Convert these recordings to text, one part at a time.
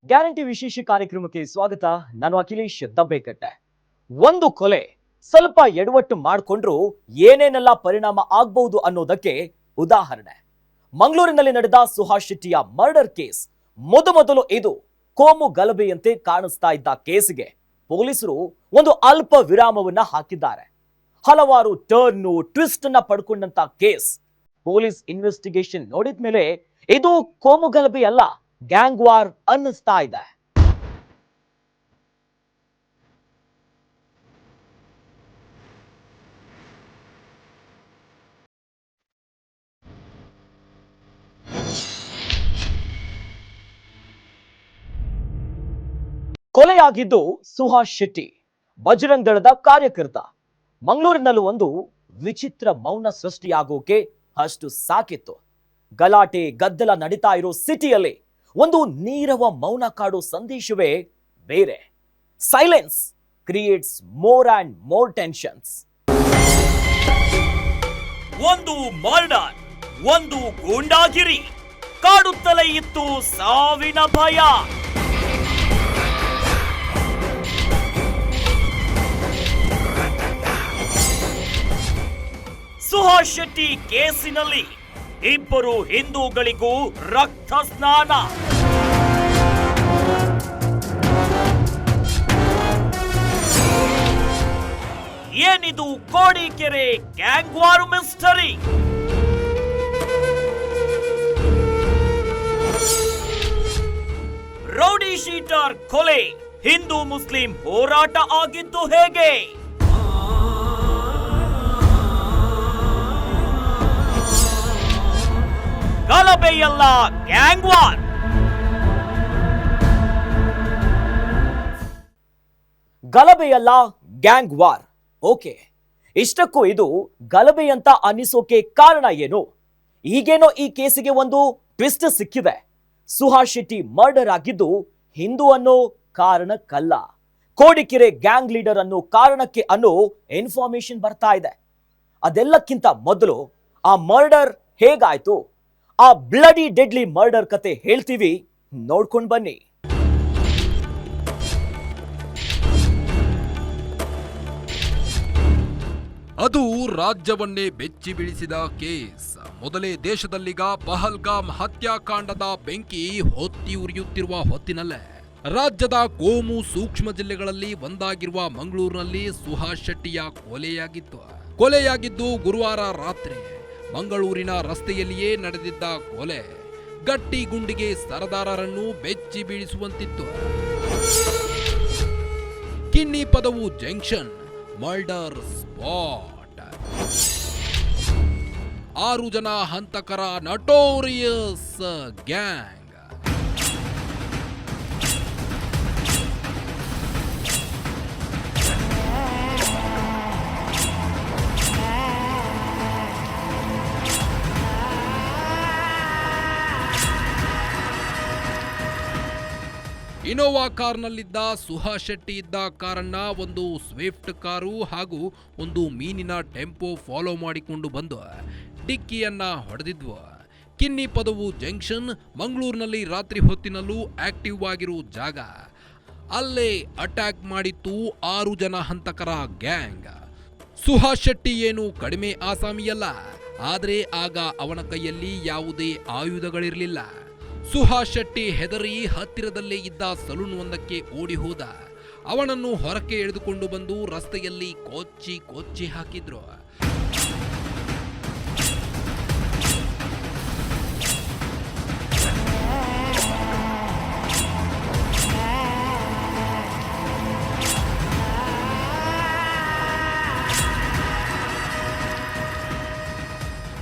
Guarantee ವಿಶೇಷ ಕಾರ್ಯಕ್ರಮಕ್ಕೆ ಸ್ವಾಗತ. ನಾನು ಅಖಿಲೇಶ್ ದಬ್ಬೆಕಟ್ಟೆ. ಒಂದು ಕೊಲೆ ಸ್ವಲ್ಪ ಎಡವಟ್ಟು ಮಾಡಿಕೊಂಡ್ರು ಏನೇನೆಲ್ಲ ಪರಿಣಾಮ ಆಗಬಹುದು ಅನ್ನೋದಕ್ಕೆ ಉದಾಹರಣೆ ಮಂಗಳೂರಿನಲ್ಲಿ ನಡೆದ ಸುಹಾಸ್ ಶೆಟ್ಟಿಯ ಮರ್ಡರ್ ಕೇಸ್. ಮೊದಲು ಇದು ಕೋಮು ಗಲಭೆಯಂತೆ ಕಾಣಿಸ್ತಾ ಇದ್ದ ಕೇಸ್ಗೆ ಪೊಲೀಸರು ಒಂದು ಅಲ್ಪ ವಿರಾಮವನ್ನ ಹಾಕಿದ್ದಾರೆ. ಹಲವಾರು ಟರ್ನ್ ಟ್ವಿಸ್ಟ್ ಅನ್ನ ಪಡ್ಕೊಂಡಂತ ಕೇಸ್. ಪೊಲೀಸ್ ಇನ್ವೆಸ್ಟಿಗೇಷನ್ ನೋಡಿದ ಮೇಲೆ ಇದು ಕೋಮು ಗಲಭೆ ಅಲ್ಲ, ಗ್ಯಾಂಗ್ ವಾರ್ ಅನ್ನಿಸ್ತಾ ಇದೆ. ಕೊಲೆಯಾಗಿದ್ದು ಸುಹಾಸ್ ಶೆಟ್ಟಿ, ಬಜರಂಗ್ ದಳದ ಕಾರ್ಯಕರ್ತ. ಮಂಗಳೂರಿನಲ್ಲೂ ಒಂದು ವಿಚಿತ್ರ ಮೌನ ಸೃಷ್ಟಿಯಾಗೋಕೆ ಅಷ್ಟು ಸಾಕಿತ್ತು. ಗಲಾಟೆ ಗದ್ದಲ ನಡೀತಾ ಇರೋ ಸಿಟಿಯಲ್ಲಿ ಒಂದು ನೀರವ ಮೌನ ಕಾಡೋ ಸಂದೇಶವೇ ಬೇರೆ. Silence creates more and more tensions. ಒಂದು ಮರ್ಡರ್, ಒಂದು ಗೂಂಡಾಗಿರಿ, ಕಾಡುತ್ತಲೇ ಇತ್ತು ಸಾವಿನ ಭಯ. ಸುಹಾಸ್ ಶೆಟ್ಟಿ ಕೇಸಿನಲ್ಲಿ ಇಬ್ಬರು ಹಿಂದೂಗಳಿಗೂ ರಕ್ತ ಸ್ನಾನ. ಏನಿದು Kodikere gang war mystery? Rowdy sheeter ಕೊಲೆ ಹಿಂದೂ ಮುಸ್ಲಿಂ ಹೋರಾಟ ಆಗಿದ್ದು ಹೇಗೆ? ಗಲಭೆಯಲ್ಲ ಗ್ಯಾಂಗ್ ವಾರ್. ಗಲಭೆಯಲ್ಲ ಗ್ಯಾಂಗ್ ವಾರ್. ಓಕೆ, ಇಷ್ಟಕ್ಕೂ ಇದು ಗಲಭೆ ಅಂತ ಅನ್ನಿಸೋಕೆ ಕಾರಣ ಏನು? ಈಗೇನೋ ಈ ಕೇಸಿಗೆ ಒಂದು ಟ್ವಿಸ್ಟ್ ಸಿಕ್ಕಿದೆ. ಸುಹಾಸ್ ಶೆಟ್ಟಿ ಮರ್ಡರ್ ಆಗಿದ್ದು ಹಿಂದೂ ಅನ್ನೋ ಕಾರಣಕ್ಕಲ್ಲ, ಕೋಡಿಕೆರೆ ಗ್ಯಾಂಗ್ ಲೀಡರ್ ಅನ್ನೋ ಕಾರಣಕ್ಕೆ ಅನ್ನೋ ಇನ್ಫಾರ್ಮೇಶನ್ ಬರ್ತಾ ಇದೆ. ಅದೆಲ್ಲಕ್ಕಿಂತ ಮೊದಲು ಆ ಮರ್ಡರ್ ಹೇಗಾಯ್ತು, ಆ ಬ್ಲಡಿ ಡೆಡ್ಲಿ ಮರ್ಡರ್ ಕತೆ ಹೇಳ್ತೀವಿ, ನೋಡ್ಕೊಂಡು ಬನ್ನಿ. ಅದು ರಾಜ್ಯವನ್ನೇ ಬೆಚ್ಚಿ ಬೀಳಿಸಿದ ಕೇಸ್. ಮೊದಲೇ ದೇಶದಲ್ಲೀಗ ಪಹಲ್ಗಾಮ್ ಹತ್ಯಾಕಾಂಡದ ಬೆಂಕಿ ಹೊತ್ತಿ ಉರಿಯುತ್ತಿರುವ ಹೊತ್ತಿನಲ್ಲೇ ರಾಜ್ಯದ ಕೋಮು ಸೂಕ್ಷ್ಮ ಜಿಲ್ಲೆಗಳಲ್ಲಿ ಒಂದಾಗಿರುವ ಮಂಗಳೂರಿನಲ್ಲಿ ಸುಹಾಸ್ ಶೆಟ್ಟಿಯ ಕೊಲೆಯಾಗಿದ್ದು ಗುರುವಾರ ರಾತ್ರಿ. ಮಂಗಳೂರಿನ ರಸ್ತೆಯಲ್ಲಿಯೇ ನಡೆದಿದ್ದ ಕೊಲೆ ಗಟ್ಟಿ ಗುಂಡಿಗೆ ಸರದಾರರನ್ನು ಬೆಚ್ಚಿ ಬೀಳಿಸುವಂತಿತ್ತು. ಕಿನ್ನಿ ಪದವು ಜಂಕ್ಷನ್ ಮರ್ಡರ್ ಸ್ಪಾಟ್. 6 ಜನ ಹಂತಕರ ನಟೋರಿಯಸ್ ಗ್ಯಾಂಗ್. ಇನೋವಾ ಕಾರ್ನಲ್ಲಿದ್ದ ಸುಹಾಸ್ ಶೆಟ್ಟಿ ಇದ್ದ ಕಾರನ್ನ ಒಂದು ಸ್ವಿಫ್ಟ್ ಕಾರು ಹಾಗೂ ಒಂದು ಮೀನಿನ ಟೆಂಪೋ ಫಾಲೋ ಮಾಡಿಕೊಂಡು ಬಂದು ಡಿಕ್ಕಿಯನ್ನ ಹೊಡೆದಿದ್ವು. ಕಿನ್ನಿ ಪದವು ಜಂಕ್ಷನ್ ಮಂಗಳೂರಿನಲ್ಲಿ ರಾತ್ರಿ ಹೊತ್ತಿನಲ್ಲೂ ಆಕ್ಟಿವ್ ಆಗಿರೋ ಜಾಗ. ಅಲ್ಲೇ ಅಟ್ಯಾಕ್ ಮಾಡಿತ್ತು 6 ಜನ ಹಂತಕರ ಗ್ಯಾಂಗ್. ಸುಹಾಸ್ ಶೆಟ್ಟಿ ಏನು ಕಡಿಮೆ ಆಸಾಮಿಯಲ್ಲ, ಆದ್ರೆ ಆಗ ಅವನ ಕೈಯಲ್ಲಿ ಯಾವುದೇ ಆಯುಧಗಳಿರಲಿಲ್ಲ. ಸುಹಾಸ್ ಶೆಟ್ಟಿ ಹೆದರಿ ಹತ್ತಿರದಲ್ಲೇ ಇದ್ದ ಸಲೂನ್ ಒಂದಕ್ಕೆ ಓಡಿ ಹೋದ. ಅವನನ್ನು ಹೊರಕ್ಕೆ ಎಳೆದುಕೊಂಡು ಬಂದು ರಸ್ತೆಯಲ್ಲಿ ಕೊಚ್ಚಿ ಹಾಕಿದ್ರು.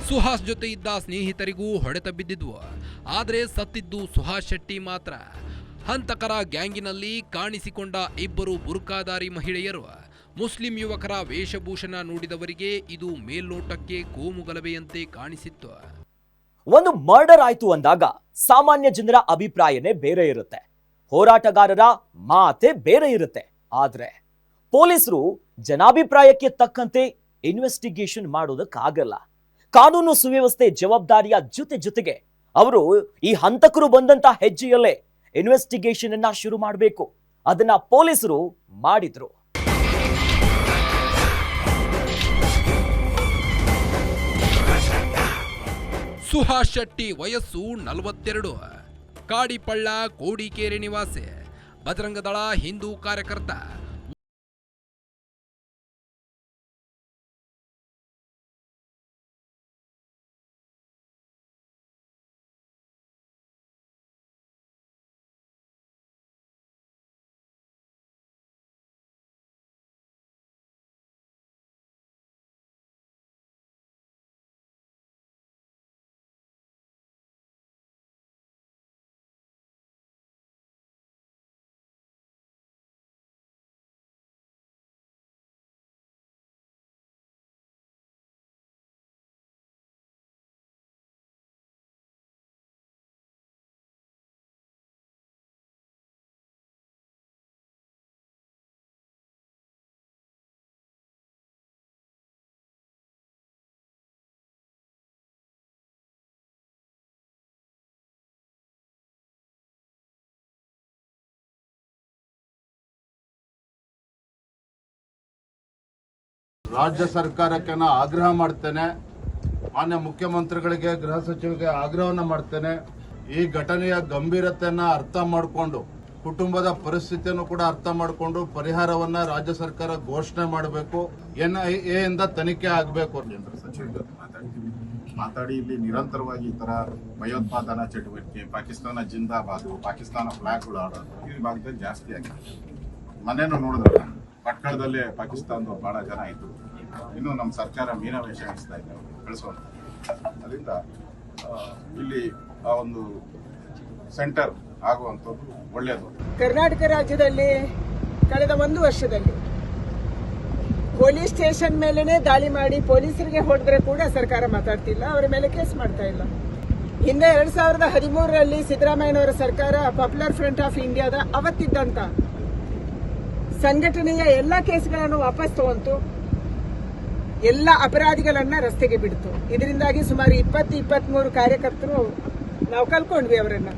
ಸುಹಾಸ್ ಜೊತೆ ಇದ್ದ ಸ್ನೇಹಿತರಿಗೂ ಹೊಡೆತ ಬಿದ್ದಿದ್ವು. ಆದರೆ ಸತ್ತಿದ್ದು ಸುಹಾಸ್ ಶೆಟ್ಟಿ ಮಾತ್ರ. ಹಂತಕರ ಗ್ಯಾಂಗಿನಲ್ಲಿ ಕಾಣಿಸಿಕೊಂಡ ಇಬ್ಬರು ಬುರ್ಕಾದಾರಿ ಮಹಿಳೆಯರು. ಮುಸ್ಲಿಂ ಯುವಕರ ವೇಷಭೂಷಣ ನೋಡಿದವರಿಗೆ ಇದು ಮೇಲ್ನೋಟಕ್ಕೆ ಕೋಮು ಗಲಭೆಯಂತೆ ಕಾಣಿಸಿತ್ತು. ಒಂದು ಮರ್ಡರ್ ಆಯ್ತು ಅಂದಾಗ ಸಾಮಾನ್ಯ ಜನರ ಅಭಿಪ್ರಾಯನೇ ಬೇರೆ ಇರುತ್ತೆ, ಹೋರಾಟಗಾರರ ಮಾತೆ ಬೇರೆ ಇರುತ್ತೆ. ಆದ್ರೆ ಪೊಲೀಸರು ಜನಾಭಿಪ್ರಾಯಕ್ಕೆ ತಕ್ಕಂತೆ ಇನ್ವೆಸ್ಟಿಗೇಷನ್ ಮಾಡೋದಕ್ಕಾಗಲ್ಲ. ಕಾನೂನು ಸುವ್ಯವಸ್ಥೆ ಜವಾಬ್ದಾರಿಯ ಜೊತೆಗೆ ಅವರು ಈ ಹಂತಕರು ಬಂದಂತ ಹೆಜ್ಜೆಯಲ್ಲೇ ಇನ್ವೆಸ್ಟಿಗೇಷನ್ ಅನ್ನ ಶುರು ಮಾಡಬೇಕು. ಅದನ್ನ ಪೊಲೀಸರು ಮಾಡಿದ್ರು. ಸುಹಾಸ್ ಶೆಟ್ಟಿ ವಯಸ್ಸು 42, ಕಾಡಿಪಳ್ಳ ಕೋಡಿಕೇರಿ ನಿವಾಸಿ, ಬಜರಂಗದಳ ಹಿಂದೂ ಕಾರ್ಯಕರ್ತ. ರಾಜ್ಯ ಸರ್ಕಾರಕ್ಕೆ ನಾನು ಆಗ್ರಹ ಮಾಡ್ತೇನೆ, ಮಾನ್ಯ ಮುಖ್ಯಮಂತ್ರಿಗಳಿಗೆ, ಗೃಹ ಸಚಿವರಿಗೆ ಆಗ್ರಹವನ್ನು ಮಾಡ್ತೇನೆ. ಈ ಘಟನೆಯ ಗಂಭೀರತೆಯನ್ನ ಅರ್ಥ ಮಾಡಿಕೊಂಡು, ಕುಟುಂಬದ ಪರಿಸ್ಥಿತಿಯನ್ನು ಕೂಡ ಅರ್ಥ ಮಾಡಿಕೊಂಡು ಪರಿಹಾರವನ್ನ ರಾಜ್ಯ ಸರ್ಕಾರ ಘೋಷಣೆ ಮಾಡಬೇಕು. NIA ಇಂದ ತನಿಖೆ ಆಗಬೇಕು. ಕೇಂದ್ರ ಸಚಿವರು ಮಾತಾಡಿ ಇಲ್ಲಿ ನಿರಂತರವಾಗಿ ಈ ತರ ಭಯೋತ್ಪಾದನಾ ಚಟುವಟಿಕೆ, ಪಾಕಿಸ್ತಾನ ಜಿಂದಾಬಾದ್, ಪಾಕಿಸ್ತಾನ ಫ್ಲಾಗ್ಗಳು ಆಡೋದು ಈ ಭಾಗದಲ್ಲಿ ಜಾಸ್ತಿ ಆಗಿದೆ. ಮನೇನು ನೋಡಿದ್ರಲ್ಲ, ಪಟ್ಟಣದಲ್ಲೇ ಪಾಕಿಸ್ತಾನದ ಬಹಳ ಜನ ಇದ್ರು. ಇನ್ನು ನಮ್ಮ ಸರ್ಕಾರ ಮೀನಾವೇಶ ನಡೆಸ್ತಾ ಇದ್ದಾರೆ ಕಳಿಸೋದು. ಅದರಿಂದ ಇಲ್ಲಿ ಆ ಒಂದು ಸೆಂಟರ್ ಆಗುವಂಥದ್ದು ಒಳ್ಳೆಯದು. ಕರ್ನಾಟಕ ರಾಜ್ಯದಲ್ಲಿ ಕಳೆದ 1 ವರ್ಷದಲ್ಲಿ ಪೊಲೀಸ್ ಸ್ಟೇಷನ್ ಮೇಲೇನೆ ದಾಳಿ ಮಾಡಿ ಪೊಲೀಸರಿಗೆ ಹೊಡೆದ್ರೆ ಕೂಡ ಸರ್ಕಾರ ಮಾತಾಡ್ತಿಲ್ಲ, ಅವರ ಮೇಲೆ ಕೇಸ್ ಮಾಡ್ತಾ ಇಲ್ಲ. ಹಿಂದೆ 2013ರಲ್ಲಿ ಸಿದ್ದರಾಮಯ್ಯನವರ ಸರ್ಕಾರ ಪಾಪ್ಯುಲರ್ ಫ್ರಂಟ್ ಆಫ್ ಇಂಡಿಯಾದ ಅವತ್ತಿದ್ದಂತ ಸಂಘಟನೆಯ ಎಲ್ಲ ಕೇಸ್ಗಳನ್ನು ವಾಪಸ್ ತಗೊಂತು, ಎಲ್ಲ ಅಪರಾಧಿಗಳನ್ನ ರಸ್ತೆಗೆ ಬಿಡ್ತು. ಇದರಿಂದಾಗಿ ಸುಮಾರು 20-23 ಕಾರ್ಯಕರ್ತರು ನಾವು ಕಳ್ಕೊಂಡ್ವಿ ಅವರನ್ನ.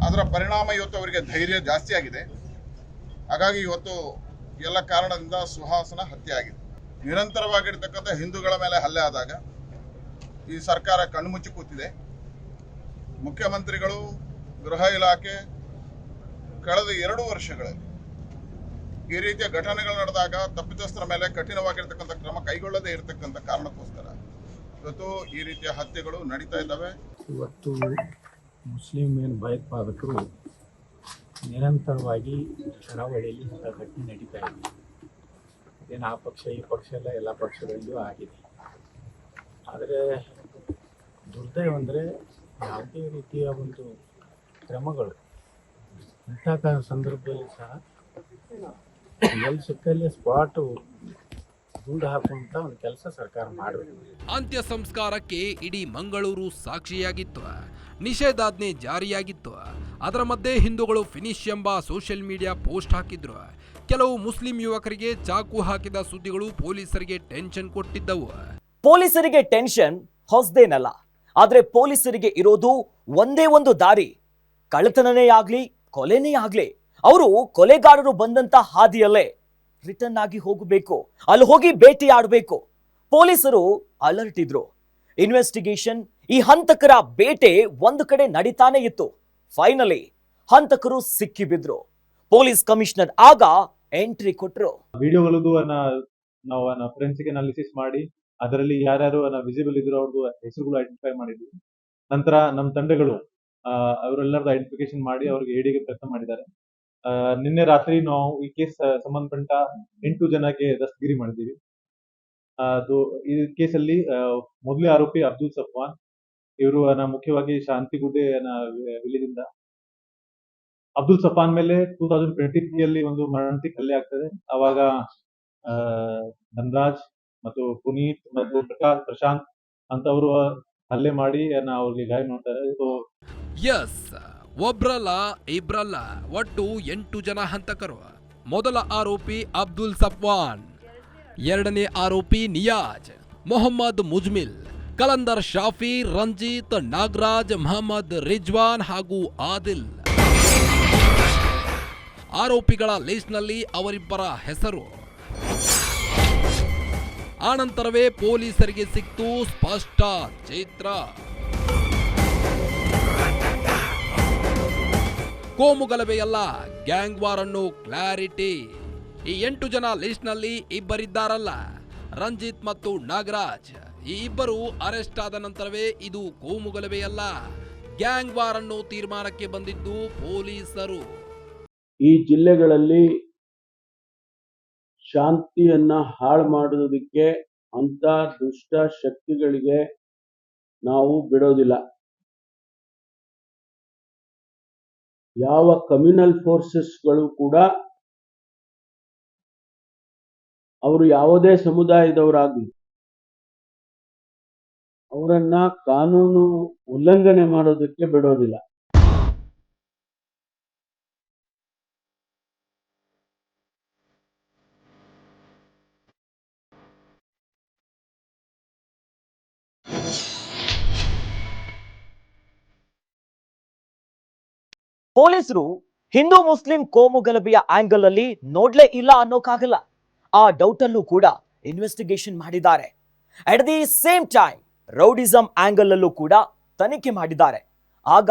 ಅದರ ಪರಿಣಾಮ ಇವತ್ತು ಅವರಿಗೆ ಧೈರ್ಯ ಜಾಸ್ತಿ ಆಗಿದೆ. ಹಾಗಾಗಿ ಇವತ್ತು ಎಲ್ಲ ಕಾರಣದಿಂದ ಸುಹಾಸನ ಹತ್ಯೆ ಆಗಿದೆ. ನಿರಂತರವಾಗಿರ್ತಕ್ಕಂಥ ಹಿಂದೂಗಳ ಮೇಲೆ ಹಲ್ಲೆ ಆದಾಗ ಈ ಸರ್ಕಾರ ಕಣ್ಮುಚ್ಚಿ ಕೂತಿದೆ. ಮುಖ್ಯಮಂತ್ರಿಗಳು, ಗೃಹ ಇಲಾಖೆ ಕಳೆದ 2 ವರ್ಷಗಳಲ್ಲಿ ಈ ರೀತಿಯ ಘಟನೆಗಳು ನಡೆದಾಗ ತಪ್ಪಿತಸ್ಥರ ಮೇಲೆ ಕಠಿಣವಾಗಿರ್ತಕ್ಕಂಥ ಕ್ರಮ ಕೈಗೊಳ್ಳದೇ ಇರತಕ್ಕಂಥ ಕಾರಣಕ್ಕೋಸ್ಕರ ಇವತ್ತು ಈ ರೀತಿಯ ಹತ್ಯೆಗಳು ನಡೀತಾ ಇದ್ದಾವೆ. ಇವತ್ತು ಮುಸ್ಲಿಂ ಭಯೋತ್ಪಾದಕರು ನಿರಂತರವಾಗಿ ಕರಾವಳಿಯಲ್ಲಿ ಇಂಥ ಘಟನೆ ನಡೀತಾ ಇದೆ. ಇದೇನು ಆ ಪಕ್ಷ ಈ ಪಕ್ಷ ಎಲ್ಲ ಪಕ್ಷಗಳಲ್ಲೂ ಆಗಿದೆ. ಆದರೆ ದುರ್ದೈವ ಅಂದರೆ ಯಾವುದೇ ರೀತಿಯ ಒಂದು ಕ್ರಮಗಳು ಇಂಥ ಸಂದರ್ಭದಲ್ಲಿ ಸಹ ಎಲ್ಲಿ ಸಿಕ್ಕಲ್ಲಿ ಸ್ಪಾಟು ದುಡ್ಡು ಹಾಕುವಂಥ ಒಂದು ಕೆಲಸ ಸರ್ಕಾರ ಮಾಡಬೇಕು. ಅಂತ್ಯ ಸಂಸ್ಕಾರಕ್ಕೆ ಇಡೀ ಮಂಗಳೂರು ಸಾಕ್ಷಿಯಾಗಿತ್ತು. ನಿಷೇಧಾಜ್ಞೆ ಜಾರಿಯಾಗಿತ್ತು. ಅದರ ಮಧ್ಯೆ ಹಿಂದೂಗಳು ಫಿನಿಶ್ ಎಂಬ ಸೋಷಿಯಲ್ ಮೀಡಿಯಾ ಪೋಸ್ಟ್ ಹಾಕಿದ್ರು. ಕೆಲವು ಮುಸ್ಲಿಂ ಯುವಕರಿಗೆ ಚಾಕು ಹಾಕಿದ ಸುದ್ದಿಗಳು ಪೊಲೀಸರಿಗೆ ಟೆನ್ಷನ್ ಕೊಟ್ಟಿದ್ದವು. ಪೊಲೀಸರಿಗೆ ಟೆನ್ಷನ್ ಹೊಸದೇನಲ್ಲ. ಆದ್ರೆ ಪೊಲೀಸರಿಗೆ ಇರೋದು ಒಂದೇ ಒಂದು ದಾರಿ, ಕಳ್ಳತನನೇ ಆಗ್ಲಿ ಕೊಲೆನೇ ಆಗ್ಲಿ ಅವರು ಕೊಲೆಗಾರರು ಬಂದಂತ ಹಾದಿಯಲ್ಲೇ ರಿಟರ್ನ್ ಆಗಿ ಹೋಗಬೇಕು, ಅಲ್ಲಿ ಹೋಗಿ ಭೇಟಿಯಾಡಬೇಕು. ಪೊಲೀಸರು ಅಲರ್ಟ್ ಇದ್ರು. ಇನ್ವೆಸ್ಟಿಗೇಷನ್, ಈ ಹಂತಕರ ಬೇಟೆ ಒಂದು ಕಡೆ ನಡೀತಾನೆ ಇತ್ತು. ಫೈನಲಿ ಹಂತಕರು ಸಿಕ್ಕಿಬಿದ್ರು. ಪೊಲೀಸ್ ಕಮಿಷನರ್ ಆಗ ಎಂಟ್ರಿ ಕೊಟ್ರು. ವಿಡಿಯೋಗಳದ್ದು ನಾವು ಫೋರೆನ್ಸಿಕ್ ಅನಾಲಿಸಿಸ್ ಮಾಡಿ ಅದರಲ್ಲಿ ಯಾರ್ಯಾರು ವಿಸಿಬಲ್ ಇದ್ರು ಅವ್ರದ್ದು ಹೆಸರುಗಳು ಐಡೆಂಟಿಫೈ ಮಾಡಿದ್ವಿ. ನಂತರ ನಮ್ಮ ತಂಡಗಳು ಅವರೆಲ್ಲರದ್ದು ಐಡೆಂಟಿಫಿಕೇಶನ್ ಮಾಡಿ ಅವ್ರಿಗೆ ಏಡಿಗೆ ಪ್ರಯತ್ನ ಮಾಡಿದ್ದಾರೆ. ನಿನ್ನೆ ರಾತ್ರಿ ನಾವು ಈ ಕೇಸ್ ಸಂಬಂಧಪಟ್ಟ 8 ಜನಕ್ಕೆ ದಸ್ತಗಿರಿ ಮಾಡಿದ್ದೀವಿ. ಈ ಕೇಸಲ್ಲಿ ಮೊದಲೇ ಆರೋಪಿ ಅಬ್ದುಲ್ ಸಫ್ವಾನ್, ಇವರು ಮುಖ್ಯವಾಗಿ ಶಾಂತಿಗುಡ್ಡೆ ವಿಲೇಜಿಂದ. ಅಬ್ದುಲ್ ಸಫಾನ್ ಮೇಲೆ 2023 ಒಂದು ಮರಣಾಂತಿಕ ಹಲ್ಲೆ ಆಗ್ತದೆ. ಅವಾಗ ಧನರಾಜ್ ಮತ್ತು ಪುನೀತ್ ಮತ್ತು ಪ್ರಶಾಂತ್ ಅಂತವರು ಹಲ್ಲೆ ಮಾಡಿ ಅವ್ರಿಗೆ ಗಾಯ ಮಾಡ್ತಾರೆ. ಎಸ್, ಒಬ್ರಲ್ಲ ಇಬ್ರಲ್ಲ, ಒಟ್ಟು 8 ಜನ ಹಂತಕರು. ಮೊದಲ ಆರೋಪಿ ಅಬ್ದುಲ್ ಸಫ್ವಾನ್, ಎರಡನೇ ಆರೋಪಿ ನಿಯಾಜ್, ಮೊಹಮ್ಮದ್ ಮುಜ್ಮಿಲ್, ಕಲಂದರ್ ಶಾಫಿ, ರಂಜಿತ್, ನಾಗರಾಜ್, ಮೊಹಮ್ಮದ್ ರಿಜ್ವಾನ್ ಹಾಗೂ ಆದಿಲ್. ಆರೋಪಿಗಳ ಲಿಸ್ಟ್ನಲ್ಲಿ ಅವರಿಬ್ಬರ ಹೆಸರು. ಆನಂತರವೇ ಪೊಲೀಸರಿಗೆ ಸಿಕ್ತು ಸ್ಪಷ್ಟ ಚಿತ್ರ. ಕೋಮುಗಲಭೆಯಲ್ಲ, ಗ್ಯಾಂಗ್ ವಾರ್ ಅನ್ನೋ ಕ್ಲಾರಿಟಿ. ಈ 8 ಜನ ಲಿಸ್ಟ್ನಲ್ಲಿ ಇಬ್ಬರಿದ್ದಾರಲ್ಲ, ರಂಜಿತ್ ಮತ್ತು ನಾಗರಾಜ್. ಈ ಇಬ್ಬರು ಅರೆಸ್ಟ್ ಆದ ನಂತರವೇ ಇದು ಕೋಮುಗಲಭೆಯಲ್ಲ, ಗ್ಯಾಂಗ್ ವಾರ್ ಅನ್ನೋ ತೀರ್ಮಾನಕ್ಕೆ ಬಂದಿದ್ದು ಪೊಲೀಸರು. ಈ ಜಿಲ್ಲೆಗಳಲ್ಲಿ ಶಾಂತಿಯನ್ನ ಹಾಳು ಮಾಡೋದಕ್ಕೆ ಅಂತ ದುಷ್ಟ ಶಕ್ತಿಗಳಿಗೆ ನಾವು ಬಿಡೋದಿಲ್ಲ. ಯಾವ ಕಮ್ಯುನಲ್ ಫೋರ್ಸಸ್ಗಳು ಕೂಡ ಅವರು ಯಾವುದೇ ಸಮುದಾಯದವರಾಗಲಿ ಅವರನ್ನ ಕಾನೂನು ಉಲ್ಲಂಘನೆ ಮಾಡೋದಕ್ಕೆ ಬಿಡೋದಿಲ್ಲ. ಪೊಲೀಸರು ಹಿಂದೂ ಮುಸ್ಲಿಂ ಕೋಮುಗಲಭೆಯ ಆಂಗಲ್ ಅಲ್ಲಿ ನೋಡ್ಲೇ ಇಲ್ಲ ಅನ್ನೋಕ್ಕಾಗಲ್ಲ. ಆ ಡೌಟ್ ಅಲ್ಲೂ ಕೂಡ ಇನ್ವೆಸ್ಟಿಗೇಷನ್ ಮಾಡಿದ್ದಾರೆ. At the same time rowdyism angle ಅಲ್ಲೂ ಕೂಡ ತನಿಖೆ ಮಾಡಿದ್ದಾರೆ. ಆಗ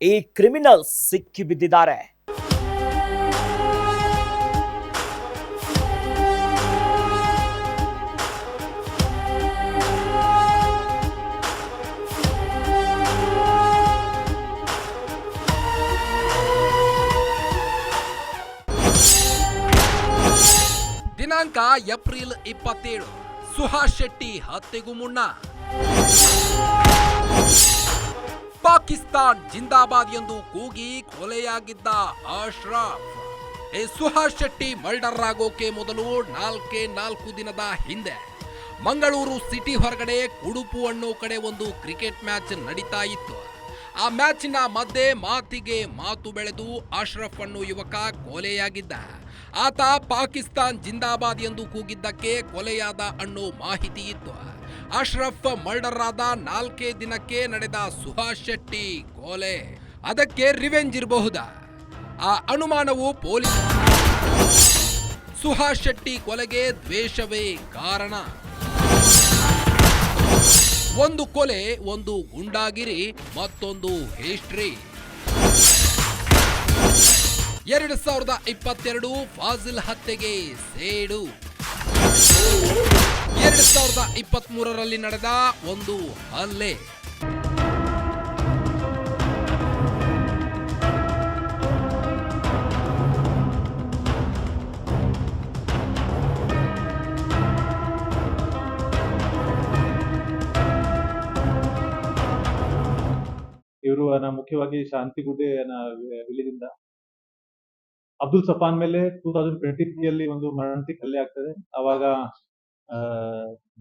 ಈ ಕ್ರಿಮಿನಲ್ಸ್ ಸಿಕ್ಕಿ ಬಿದ್ದಿದ್ದಾರೆ. ದಿನಾಂಕ ಏಪ್ರಿಲ್ 27. ಸುಹಾಸ್ ಶೆಟ್ಟಿ ಹತ್ಯೆಗೂ ಮುನ್ನ ಪಾಕಿಸ್ತಾನ್ ಜಿಂದಾಬಾದ್ ಎಂದು ಕೂಗಿ ಕೊಲೆಯಾಗಿದ್ದ ಅಶ್ರಫ್. ಈ ಸುಹಾಸ್ ಶೆಟ್ಟಿ ಮರ್ಡರ್ ಆಗೋಕೆ ಮೊದಲು 4 ದಿನದ ಹಿಂದೆ ಮಂಗಳೂರು ಸಿಟಿ ಹೊರಗಡೆ ಕುಡುಪು ಅನ್ನೋ ಕಡೆ ಒಂದು ಕ್ರಿಕೆಟ್ ಮ್ಯಾಚ್ ನಡೀತಾ ಇತ್ತು. ಆ ಮ್ಯಾಚಿನ ಮಧ್ಯೆ ಮಾತಿಗೆ ಮಾತು ಬೆಳೆದು ಅಶ್ರಫ್ ಅನ್ನೋ ಯುವಕ ಕೊಲೆಯಾಗಿದ್ದ. ಆತ ಪಾಕಿಸ್ತಾನ್ ಜಿಂದಾಬಾದ್ ಎಂದು ಕೂಗಿದ್ದಕ್ಕೆ ಕೊಲೆಯಾದ ಅನ್ನೋ ಮಾಹಿತಿ ಇತ್ತು. ಅಶ್ರಫ್ ಮರ್ಡರ್ ಆದ 4 ದಿನಕ್ಕೆ ನಡೆದ ಸುಹಾಸ್ ಶೆಟ್ಟಿ ಕೊಲೆ. ಅದಕ್ಕೆ ರಿವೆಂಜ್ ಇರಬಹುದಾ? ಆ ಅನುಮಾನವು ಪೊಲೀಸ್. ಸುಹಾಸ್ ಶೆಟ್ಟಿ ಕೊಲೆಗೆ ದ್ವೇಷವೇ ಕಾರಣ. ಒಂದು ಕೊಲೆ, ಒಂದು ಗುಂಡಾಗಿರಿ, ಮತ್ತೊಂದು ಹಿಸ್ಟ್ರಿ. 2022 ಫಾಜಿಲ್ ಹತ್ಯೆಗೆ ಸೇಡು. 2023ರಲ್ಲಿ ನಡೆದ ಒಂದು ಹಲ್ಲೆ. ಇವರು ಮುಖ್ಯವಾಗಿ ಶಾಂತಿಗುಡ್ಡೆ ವಿಲೇಜಿಂದ ಅಬ್ದುಲ್ ಸಫಾನ್ ಮೇಲೆ 2023 ಒಂದು ಮರಣಾಂತಿಕ ಹಲ್ಲೆ ಆಗ್ತದೆ. ಅವಾಗ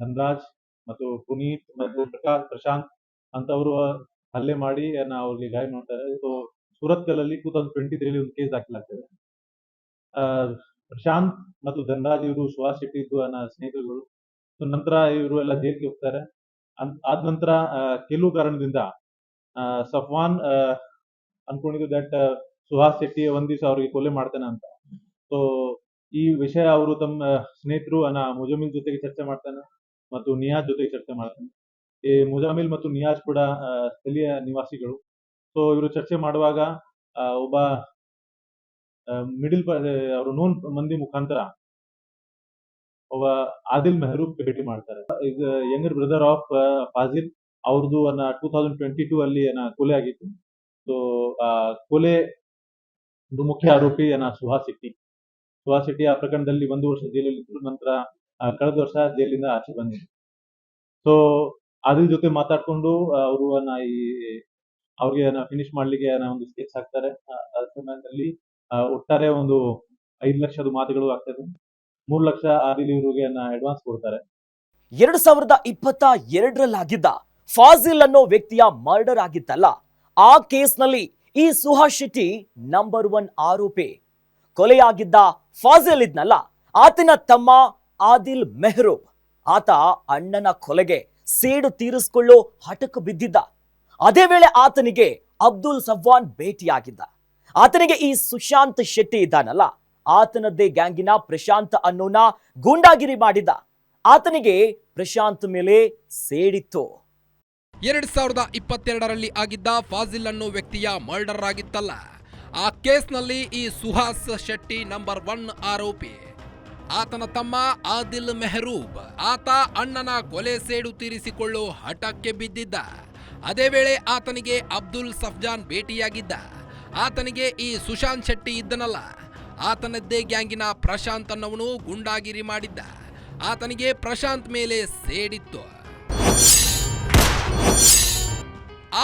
ಧನ್ರಾಜ್ ಮತ್ತು ಪುನೀತ್ ಮತ್ತು ಪ್ರಶಾಂತ್ ಅಂತವರು ಹಲ್ಲೆ ಮಾಡಿ ಅವ್ರಿಗೆ ಗಾಯ ಮಾಡ್ತಾರೆ. ಸೊ ಸೂರತ್ಕಲ್ಲಲ್ಲಿ 2023 ಒಂದು ಕೇಸ್ ದಾಖಲಾಗ್ತದೆ. ಪ್ರಶಾಂತ್ ಮತ್ತು ಧನ್ರಾಜ್ ಇವರು ಸುಹಾಸ್ ಶೆಟ್ಟಿ ಇದ್ದು ಸ್ನೇಹಿತರುಗಳು. ಸೊ ನಂತರ ಇವರು ಎಲ್ಲ ಜೈಲಿಗೆ ಹೋಗ್ತಾರೆ. ಆದ ನಂತರ ಕೆಲವು ಕಾರಣದಿಂದ ಸಫ್ವಾನ್ ಅನ್ಕೊಂಡಿದ್ದು ದಟ್ ಸುಹಾಸ್ ಶೆಟ್ಟಿ ಒಂದ್ ದಿವಸ ಅವ್ರಿಗೆ ಕೊಲೆ ಮಾಡ್ತಾನೆ ಅಂತ. ಸೊ ಈ ವಿಷಯ ಅವರು ತಮ್ಮ ಸ್ನೇಹಿತರು ಮುಜಾಮಿಲ್ ಜೊತೆಗೆ ಚರ್ಚೆ ಮಾಡ್ತಾನೆ ಮತ್ತು ನಿಯಾಜ್ ಜೊತೆಗೆ ಚರ್ಚೆ ಮಾಡ್ತಾನೆ. ಈ ಮುಜಾಮಿಲ್ ಮತ್ತು ನಿಯಾಜ್ ಕೂಡ ಸ್ಥಳೀಯ ನಿವಾಸಿಗಳು. ಸೊ ಇವರು ಚರ್ಚೆ ಮಾಡುವಾಗ ಒಬ್ಬ ಮಿಡಿಲ್ ಅವರು ನೋನ್ ಮಂದಿ ಮುಖಾಂತರ ಒಬ್ಬ ಆದಿಲ್ ಮೆಹರೂಬ್ ಭೇಟಿ ಮಾಡ್ತಾರೆ. ಈಗ ಯಂಗರ್ ಬ್ರದರ್ ಆಫ್ ಫಾಜಿಲ್ ಅವ್ರದ್ದು 2022 ಅಲ್ಲಿ ಕೊಲೆ ಆಗಿತ್ತು. ಸೊ ಕೊಲೆ ಮುಖ್ಯ ಆರೋಪಿ ಸುಹಾಸ್ ಶೆಟ್ಟಿ. ಸುಹಾಸ್ ಶೆಟ್ಟಿ ಆ ಪ್ರಕರಣದಲ್ಲಿ 1 ವರ್ಷ ಜೈಲಲ್ಲಿ ಇದ್ರು. ನಂತರ ಕಳೆದ ವರ್ಷ ಜೈಲಿಂದ ಆಚೆ ಬಂದಿದ್ರು. ಸೊ ಆದಿಲ್ ಜೊತೆ ಮಾತಾಡ್ಕೊಂಡು ಅವರು ಅವ್ರಿಗೆ ಫಿನಿಶ್ ಮಾಡ್ಲಿಕ್ಕೆ ಒಂದು ಸ್ಕೆಚ್ ಹಾಕ್ತಾರೆ. ಆ ಸಮಯದಲ್ಲಿ ಒಟ್ಟಾರೆ ಒಂದು 5 ಲಕ್ಷದ ಮಾತುಗಳು ಆಗ್ತದೆ. 3 ಲಕ್ಷ ಆದಿಲ್ ಇವರಿಗೆ ಅಡ್ವಾನ್ಸ್ ಕೊಡ್ತಾರೆ. 2022ರಲ್ಲಾಗಿದ್ದ ಫಾಜಿಲ್ ಅನ್ನೋ ವ್ಯಕ್ತಿಯ ಮರ್ಡರ್ ಆಗಿತ್ತಲ್ಲ, ಆ ಕೇಸ್ನಲ್ಲಿ ಈ ಸುಹಾಸ್ ಶೆಟ್ಟಿ ನಂಬರ್ 1 ಆರೋಪಿ. ಕೊಲೆಯಾಗಿದ್ದ ಫಾಜಿಲ್ ಇದ್ನಲ್ಲ, ಆತನ ತಮ್ಮ ಆದಿಲ್ ಮೆಹರೂಬ್. ಆತ ಅಣ್ಣನ ಕೊಲೆಗೆ ಸೇಡು ತೀರಿಸಿಕೊಳ್ಳೋ ಹಠಕ್ಕೆ ಬಿದ್ದಿದ್ದ. ಅದೇ ವೇಳೆ ಆತನಿಗೆ ಅಬ್ದುಲ್ ಸಫ್ವಾನ್ ಭೇಟಿಯಾಗಿದ್ದ. ಆತನಿಗೆ ಈ ಸುಶಾಂತ್ ಶೆಟ್ಟಿ ಇದ್ದಾನಲ್ಲ, ಆತನದ್ದೇ ಗ್ಯಾಂಗಿನ ಪ್ರಶಾಂತ್ ಅನ್ನೋನ ಗೂಂಡಾಗಿರಿ ಮಾಡಿದ್ದ. ಆತನಿಗೆ ಪ್ರಶಾಂತ್ ಮೇಲೆ ಸೇಡಿತ್ತು. 2022ರಲ್ಲಿ ಆಗಿದ್ದ ಫಾಜಿಲ್ ಅನ್ನೋ ವ್ಯಕ್ತಿಯ ಮರ್ಡರ್ ಆಗಿತ್ತಲ್ಲ, ಆ ಕೇಸ್ನಲ್ಲಿ ಈ ಸುಹಾಸ್ ಶೆಟ್ಟಿ ನಂಬರ್ 1 ಆರೋಪಿ. ಆತನ ತಮ್ಮ ಆದಿಲ್ ಮೆಹರೂಬ್, ಆತ ಅಣ್ಣನ ಕೊಲೆ ಸೇಡು ತೀರಿಸಿಕೊಳ್ಳೋ ಹಠಕ್ಕೆ ಬಿದ್ದಿದ್ದ. ಅದೇ ವೇಳೆ ಆತನಿಗೆ ಅಬ್ದುಲ್ ಸಫ್ಜಾನ್ ಭೇಟಿಯಾಗಿದ್ದ. ಆತನಿಗೆ ಈ ಸುಶಾಂತ್ ಶೆಟ್ಟಿ ಇದ್ದನಲ್ಲ, ಆತನದ್ದೇ ಗ್ಯಾಂಗಿನ ಪ್ರಶಾಂತ್ ಅನ್ನವನು ಗುಂಡಾಗಿರಿ ಮಾಡಿದ್ದ. ಆತನಿಗೆ ಪ್ರಶಾಂತ್ ಮೇಲೆ ಸೇಡಿತ್ತು.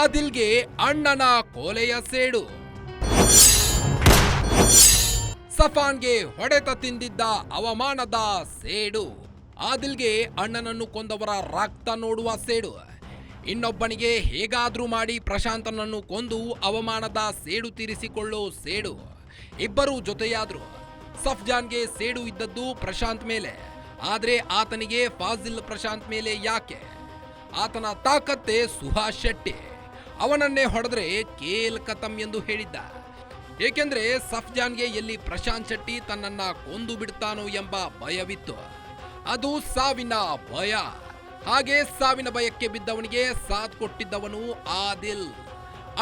ಆದಿಲ್ಗೆ ಅಣ್ಣನ ಕೊಲೆಯ ಸೇಡು. ಸಫಾನ್ಗೆ ಹೊಡೆತ ತಿಂದಿದ್ದ ಅವಮಾನದ ಸೇಡು. ಆದಿಲ್ಗೆ ಅಣ್ಣನನ್ನು ಕೊಂದವರ ರಕ್ತ ನೋಡುವ ಸೇಡು. ಇನ್ನೊಬ್ಬನಿಗೆ ಹೇಗಾದ್ರೂ ಮಾಡಿ ಪ್ರಶಾಂತನನ್ನು ಕೊಂದು ಅವಮಾನದ ಸೇಡು ತೀರಿಸಿಕೊಳ್ಳೋ ಸೇಡು. ಇಬ್ಬರು ಜೊತೆಯಾದ್ರು. ಸಫ್ಜಾನ್ಗೆ ಸೇಡು ಇದ್ದದ್ದು ಪ್ರಶಾಂತ್ ಮೇಲೆ, ಆದ್ರೆ ಆತನಿಗೆ ಫಾಜಿಲ್ ಪ್ರಶಾಂತ್ ಮೇಲೆ ಯಾಕೆ? ಆತನ ತಾಕತ್ತೆ ಸುಹಾಸ್ ಶೆಟ್ಟಿ. ಅವನನ್ನೇ ಹೊಡೆದ್ರೆ ಕೇಲ್ ಕತಂ ಎಂದು ಹೇಳಿದ್ದ. ಏಕೆಂದ್ರೆ ಸಫ್ಜಾನ್ಗೆ ಎಲ್ಲಿ ಪ್ರಶಾಂತ್ ಶೆಟ್ಟಿ ತನ್ನನ್ನ ಕೊಂದು ಬಿಡ್ತಾನೋ ಎಂಬ ಭಯವಿತ್ತು. ಅದು ಸಾವಿನ ಭಯ. ಹಾಗೆ ಸಾವಿನ ಭಯಕ್ಕೆ ಬಿದ್ದವನಿಗೆ ಸಾಥ್ ಕೊಟ್ಟಿದ್ದವನು ಆದಿಲ್.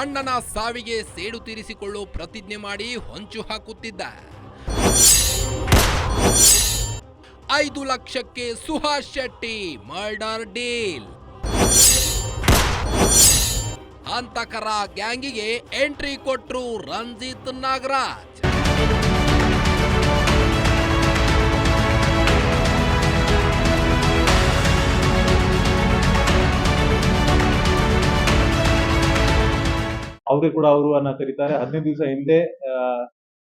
ಅಣ್ಣನ ಸಾವಿಗೆ ಸೇಡು ತೀರಿಸಿಕೊಳ್ಳೋ ಪ್ರತಿಜ್ಞೆ ಮಾಡಿ ಹೊಂಚು ಹಾಕುತ್ತಿದ್ದ. 5 ಲಕ್ಷಕ್ಕೆ ಸುಹಾಸ್ ಶೆಟ್ಟಿ ಮರ್ಡರ್ ಡೀಲ್. ಹಂತಕರ ಗ್ಯಾಂಗಿಗೆ ಎಂಟ್ರಿ ಕೊಟ್ರು ರಂಜಿತ್ ನಾಗರಾಜ್. ಅವ್ರಿಗೆ ಕೂಡ ಅವರು ಕರೀತಾರೆ. 15 ದಿವಸ ಹಿಂದೆ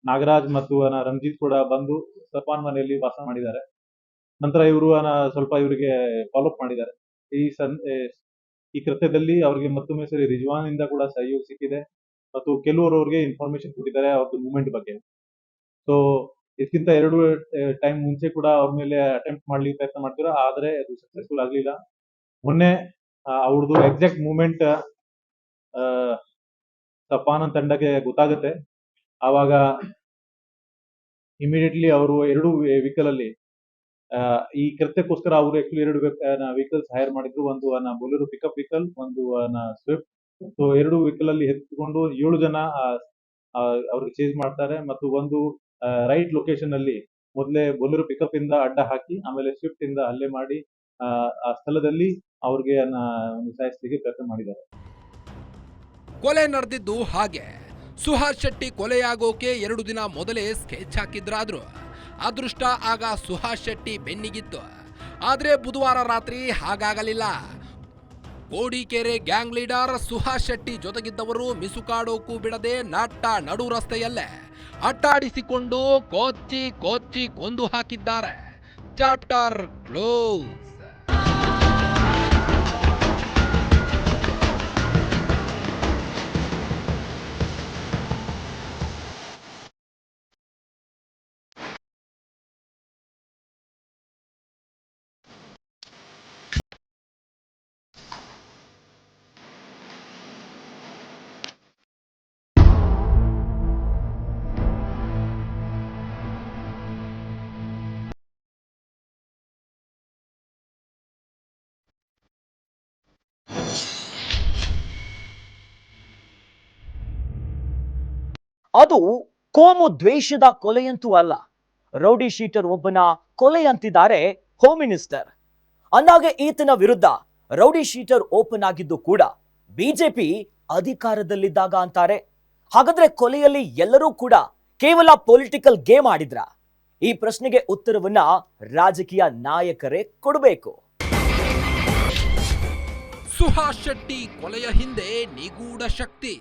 ನಾಗರಾಜ್ ಮತ್ತು ರಂಜಿತ್ ಕೂಡ ಬಂದು ಸಫಾನ್ ಮನೆಯಲ್ಲಿ ವಾಸ ಮಾಡಿದ್ದಾರೆ. ನಂತರ ಇವರು ಸ್ವಲ್ಪ ಇವರಿಗೆ ಫಾಲೋಅಪ್ ಮಾಡಿದ್ದಾರೆ. ಈ ಕೃತ್ಯದಲ್ಲಿ ಅವರಿಗೆ ಮತ್ತೊಮ್ಮೆ ಸರಿ ರಿಜ್ವಾನ್ ಇಂದ ಕೂಡ ಸಹಯೋಗ ಸಿಕ್ಕಿದೆ ಮತ್ತು ಕೆಲವರು ಅವ್ರಿಗೆ ಇನ್ಫಾರ್ಮೇಶನ್ ಕೊಟ್ಟಿದ್ದಾರೆ ಅವ್ರದ್ದು ಮೂವ್ಮೆಂಟ್ ಬಗ್ಗೆ. ಸೊ ಇದಕ್ಕಿಂತ 2 ಟೈಮ್ ಮುಂಚೆ ಕೂಡ ಅವ್ರ ಮೇಲೆ ಅಟೆಂಪ್ಟ್ ಮಾಡ್ಲಿಕ್ಕೆ ಪ್ರಯತ್ನ ಮಾಡ್ತಾರೆ, ಆದ್ರೆ ಅದು ಸಕ್ಸಸ್ಫುಲ್ ಆಗ್ಲಿಲ್ಲ. ಮೊನ್ನೆ ಅವ್ರದ್ದು ಎಕ್ಸಾಕ್ಟ್ ಮೂವ್ಮೆಂಟ್ ಸಫಾನ್ ತಂಡಕ್ಕೆ ಗೊತ್ತಾಗುತ್ತೆ. ಆವಾಗ ಇಮಿಡಿಯೇಟ್ಲಿ ಅವರು 2 ವೆಹಿಕಲ್ ಅಲ್ಲಿ ಈ ಕೃತ್ಯಕ್ಕೋಸ್ಕರ ಅವರು ಆಕ್ಚುಲಿ 2 ವೆಹಿಕಲ್ಸ್ ಹೈರ್ ಮಾಡಿದ್ರು. ಒಂದು ಬೊಲೆರೋ ಪಿಕಪ್ ವೆಹಿಕಲ್, ಒಂದು ಸ್ವಿಫ್ಟ್. ಸೊ 2 ವೆಹಿಕಲ್ ಅಲ್ಲಿ ಎತ್ತಿಕೊಂಡು 7 ಜನ ಅವ್ರಿಗೆ ಚೇಸ್ ಮಾಡ್ತಾರೆ ಮತ್ತು ಒಂದು ರೈಟ್ ಲೊಕೇಶನ್ ಅಲ್ಲಿ ಮೊದಲೇ ಬೊಲೆರೋ ಪಿಕಪ್ ಇಂದ ಅಡ್ಡ ಹಾಕಿ ಆಮೇಲೆ ಸ್ವಿಫ್ಟ್ ಇಂದ ಹಲ್ಲೆ ಮಾಡಿ ಆ ಸ್ಥಳದಲ್ಲಿ ಅವ್ರಿಗೆ ಸಾಯಿಸಲಿಕ್ಕೆ ಪ್ರಯತ್ನ ಮಾಡಿದ್ದಾರೆ. ಕೊಲೆ ನಡೆದಿದ್ದು ಹಾಗೆ. ಸುಹಾಸ್ ಶೆಟ್ಟಿ ಕೊಲೆಯಾಗೋಕೆ 2 ದಿನ ಮೊದಲೇ ಸ್ಕೆಚ್ ಹಾಕಿದ್ರಾದ್ರು. ಅದೃಷ್ಟ ಆಗ ಸುಹಾಸ್ ಶೆಟ್ಟಿ ಬೆನ್ನಿಗಿತ್ತು. ಆದ್ರೆ ಬುಧವಾರ ರಾತ್ರಿ ಹಾಗಾಗಲಿಲ್ಲ. ಕೋಡಿಕೆರೆ ಗ್ಯಾಂಗ್ ಲೀಡರ್ ಸುಹಾಸ್ ಶೆಟ್ಟಿ ಜೊತೆಗಿದ್ದವರು ಮಿಸುಕಾಡೋಕು ಬಿಡದೆ ನಡು ರಸ್ತೆಯಲ್ಲೇ ಅಟ್ಟಾಡಿಸಿಕೊಂಡು ಕೊಚ್ಚಿ ಕೊಂದು ಹಾಕಿದ್ದಾರೆ. Chapter close. ಅದು ಕೋಮು ದ್ವೇಷದ ಕೊಲೆಯಂತೂ ಅಲ್ಲ, ರೌಡಿ ಶೀಟರ್ ಒಬ್ಬನ ಕೊಲೆ ಅಂತಿದ್ದಾರೆ ಹೋಮ್ ಮಿನಿಸ್ಟರ್. ಅಂದಾಗೆ ಈತನ ವಿರುದ್ಧ ರೌಡಿ ಶೀಟರ್ ಓಪನ್ ಆಗಿದ್ದು ಕೂಡ ಬಿಜೆಪಿ ಅಧಿಕಾರದಲ್ಲಿದ್ದಾಗ ಅಂತಾರೆ. ಹಾಗಾದ್ರೆ ಕೊಲೆಯಲ್ಲಿ ಎಲ್ಲರೂ ಕೂಡ ಕೇವಲ ಪೊಲಿಟಿಕಲ್ ಗೇಮ್ ಆಡಿದ್ರ? ಈ ಪ್ರಶ್ನೆಗೆ ಉತ್ತರವನ್ನ ರಾಜಕೀಯ ನಾಯಕರೇ ಕೊಡಬೇಕು. ಸುಹಾಸ್ ಶೆಟ್ಟಿ ಕೊಲೆಯ ಹಿಂದೆ ನಿಗೂಢ ಶಕ್ತಿ.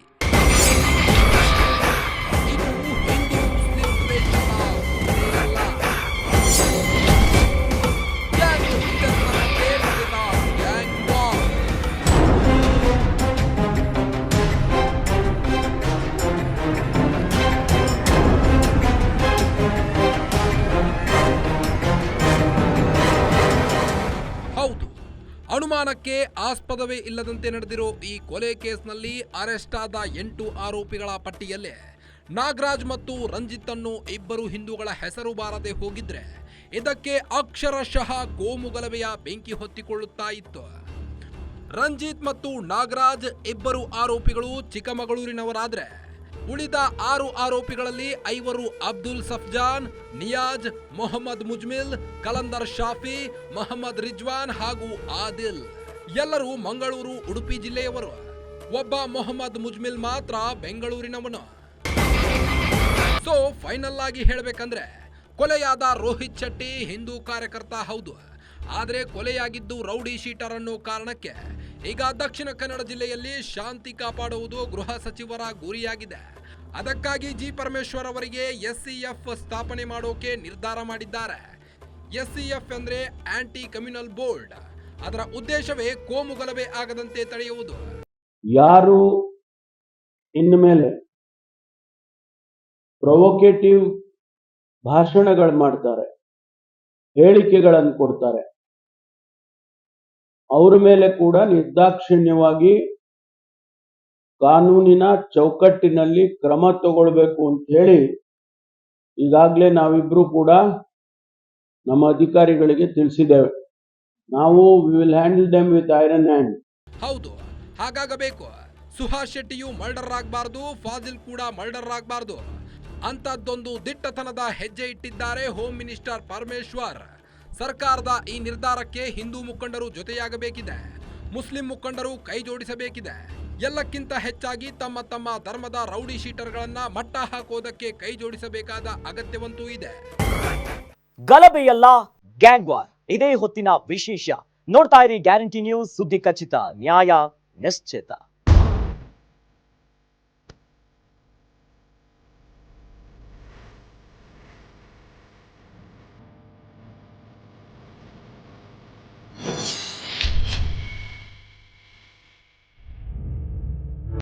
ಹೌದು, ಅನುಮಾನಕ್ಕೆ ಆಸ್ಪದವೇ ಇಲ್ಲದಂತೆ ನಡೆದಿರೋ ಈ ಕೊಲೆ ಕೇಸ್ನಲ್ಲಿ ಅರೆಸ್ಟ್ ಆದ 8 ಆರೋಪಿಗಳ ಪಟ್ಟಿಯಲ್ಲೇ ನಾಗರಾಜ್ ಮತ್ತು ರಂಜಿತ್ ಅನ್ನೋ ಇಬ್ಬರು ಹಿಂದೂಗಳ ಹೆಸರು ಬಾರದೆ ಹೋಗಿದ್ರೆ ಇದಕ್ಕೆ ಅಕ್ಷರಶಃ ಕೋಮುಗಲಭೆಯ ಬೆಂಕಿ ಹೊತ್ತಿಕೊಳ್ಳುತ್ತಾ ಇತ್ತು. ರಂಜಿತ್ ಮತ್ತು ನಾಗರಾಜ್ ಇಬ್ಬರು ಆರೋಪಿಗಳು ಚಿಕ್ಕಮಗಳೂರಿನವರಾದ್ರೆ ಉಳಿದ 6 ಆರೋಪಿಗಳಲ್ಲಿ 5 ಅಬ್ದುಲ್ ಸಫ್ಜಾನ್, ನಿಯಾಜ್, ಮೊಹಮ್ಮದ್ ಮುಜ್ಮಿಲ್, ಕಲಂದರ್ ಶಾಫಿ, ಮೊಹಮ್ಮದ್ ರಿಜ್ವಾನ್ ಹಾಗೂ ಆದಿಲ್ ಎಲ್ಲರೂ ಮಂಗಳೂರು, ಉಡುಪಿ ಜಿಲ್ಲೆಯವರು. ಒಬ್ಬ ಮೊಹಮ್ಮದ್ ಮುಜ್ಮಿಲ್ ಮಾತ್ರ ಬೆಂಗಳೂರಿನವನು. ಸೊ ಫೈನಲ್ ಆಗಿ ಹೇಳಬೇಕಂದ್ರೆ ಕೊಲೆಯಾದ ರೋಹಿತ್ ಶೆಟ್ಟಿ ಹಿಂದೂ ಕಾರ್ಯಕರ್ತ ಹೌದು, ಆದರೆ ಕೊಲೆಯಾಗಿದ್ದು ರೌಡಿ ಶೀಟರ್ ಅನ್ನೋ ಕಾರಣಕ್ಕೆ ಈಗ ದಕ್ಷಿಣ ಕನ್ನಡ ಜಿಲ್ಲೆಯಲ್ಲಿ ಶಾಂತಿ ಕಾಪಾಡುವುದು ಗೃಹ ಸಚಿವರ ಗುರಿಯಾಗಿದೆ. ಅದಕ್ಕಾಗಿ ಜಿ ಪರಮೇಶ್ವರ್ ಅವರಿಗೆ SCF ಸ್ಥಾಪನೆ ಮಾಡೋಕೆ ನಿರ್ಧಾರ ಮಾಡಿದ್ದಾರೆ. SCF ಅಂದ್ರೆ ಆಂಟಿ ಕಮ್ಯುನಲ್ ಬೋರ್ಡ್. ಅದರ ಉದ್ದೇಶವೇ ಕೋಮುಗಲಭೆ ಆಗದಂತೆ ತಡೆಯುವುದು. ಯಾರು ಇನ್ಮೇಲೆ ಪ್ರೊವೊಕೇಟಿವ್ ಭಾಷಣಗಳು ಮಾಡ್ತಾರೆ, ಹೇಳಿಕೆಗಳನ್ನು ಕೊಡ್ತಾರೆ, ಅವರ ಮೇಲೆ ಕೂಡ ನಿರ್ದಾಕ್ಷಿಣ್ಯವಾಗಿ ಕಾನೂನಿನ ಚೌಕಟ್ಟಿನಲ್ಲಿ ಕ್ರಮ ತಗೊಳ್ಬೇಕು ಅಂತ ಹೇಳಿ ಈಗಾಗಲೇ ನಾವಿಬ್ರು ಕೂಡ ನಮ್ಮ ಅಧಿಕಾರಿಗಳಿಗೆ ತಿಳಿಸಿದ್ದೇವೆ. ನಾವು we will handle them with iron hand. ಹೌದು, ಹಾಗಾಗಬೇಕು. ಸುಹಾಸ್ ಶೆಟ್ಟಿಯು ಮರ್ಡರ್ ಆಗಬಾರ್ದು, ಫಾಜಿಲ್ ಕೂಡ ಮರ್ಡರ್ ಆಗಬಾರ್ದು ಅಂತದ್ದೊಂದು ದಿಟ್ಟತನದ ಹೆಜ್ಜೆ ಇಟ್ಟಿದ್ದಾರೆ ಹೋಮ್ ಮಿನಿಸ್ಟರ್ ಪರಮೇಶ್ವರ್. ಸರ್ಕಾರದ ಈ ನಿರ್ಧಾರಕ್ಕೆ ಹಿಂದೂ ಮುಖಂಡರು ಜೊತೆಯಾಗಬೇಕಿದೆ, ಮುಸ್ಲಿಂ ಮುಖಂಡರು ಕೈ ಜೋಡಿಸಬೇಕಿದೆ. ಎಲ್ಲಕ್ಕಿಂತ ಹೆಚ್ಚಾಗಿ ತಮ್ಮ ತಮ್ಮ ಧರ್ಮದ ರೌಡಿ ಶೀಟರ್ಗಳನ್ನ ಮಟ್ಟ ಹಾಕೋದಕ್ಕೆ ಕೈ ಜೋಡಿಸಬೇಕಾದ ಅಗತ್ಯವಂತೂ ಇದೆ. ಗಲಭೆಯಲ್ಲ ಗ್ಯಾಂಗ್ ವಾರ್, ಇದೇ ಹೊತ್ತಿನ ವಿಶೇಷ. ನೋಡ್ತಾ ಇರಿ ಗ್ಯಾರಂಟಿ ನ್ಯೂಸ್, ಸುದ್ದಿ ಖಚಿತ, ನ್ಯಾಯ ನಿಶ್ಚಿತ.